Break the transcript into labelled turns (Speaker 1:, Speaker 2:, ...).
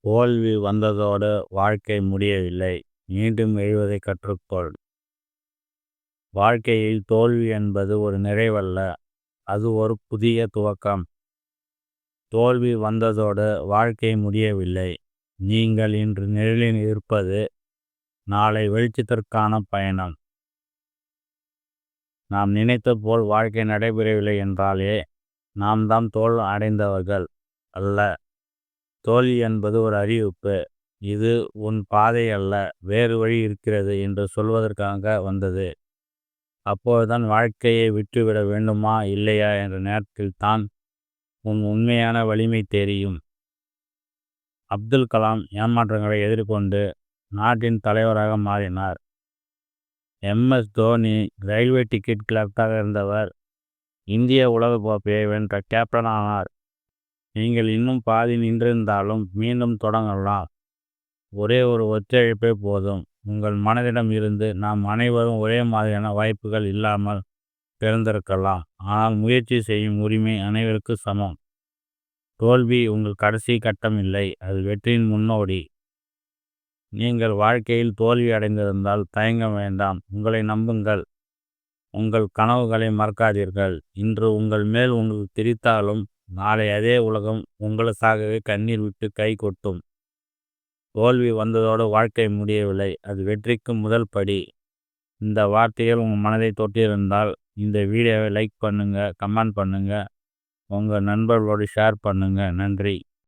Speaker 1: தோல்வி வந்ததோடு வாழ்க்கை முடியவில்லை. மீண்டும் எழுவதை கற்றுக்கொள். வாழ்க்கையில் தோல்வி என்பது ஒரு நிறைவல்ல, அது ஒரு புதிய துவக்கம். தோல்வி வந்ததோடு வாழ்க்கை முடியவில்லை. நீங்கள் இன்று நிழலில் இருப்பது நாளை வெளிச்சத்திற்கான பயணம். நாம் நினைத்த போல் வாழ்க்கை நடைபெறவில்லை என்றாலே நாம் தான் தோல்வி அடைந்தவர்கள் அல்ல. தோல்வி என்பது ஒரு அறிவிப்பு. இது உன் பாதை அல்ல, வேறு வழி இருக்கிறது என்று சொல்வதற்காக வந்தது. அப்போதுதான் வாழ்க்கையை விட்டுவிட வேண்டுமா இல்லையா என்ற நேரத்தில் தான் உன் உண்மையான வலிமை தெரியும். அப்துல் கலாம் ஏமாற்றங்களை எதிர்கொண்டு நாட்டின் தலைவராக மாறினார். MS தோனி ரயில்வே டிக்கெட் கிளர்க்காக இருந்தவர் இந்திய உலகக்கோப்பையை வென்ற கேப்டன் ஆனார். நீங்கள் இன்னும் பாதி நின்றிருந்தாலும் மீண்டும் தொடங்கலாம். ஒரே ஒரு ஒத்துழைப்பே போதும். உங்கள் மனதிடம் இருந்து நாம் அனைவரும் ஒரே மாதிரியான வாய்ப்புகள் இல்லாமல் பிறந்திருக்கலாம். ஆனால் முயற்சி செய்யும் உரிமை அனைவருக்கும் சமம். தோல்வி உங்கள் கடைசி கட்டம் இல்லை, அது வெற்றியின் முன்னோடி. நீங்கள் வாழ்க்கையில் தோல்வி அடைந்திருந்தால் தயங்க வேண்டாம். உங்களை நம்புங்கள். உங்கள் கனவுகளை மறக்காதீர்கள். இன்று உங்கள் மேல் உங்களுக்கு திரித்தாலும் நாளை அதே உலகம் உங்களுக்காகவே கண்ணீர் விட்டு கை கொட்டும். தோல்வி வந்ததோடு வாழ்க்கை முடியவில்லை, அது வெற்றிக்கு முதல் படி. இந்த வார்த்தைகள் உங்கள் மனதை தொட்டிருந்தால் இந்த வீடியோவை லைக் பண்ணுங்கள், கமெண்ட் பண்ணுங்கள், உங்கள் நண்பர்களோடு ஷேர் பண்ணுங்கள். நன்றி.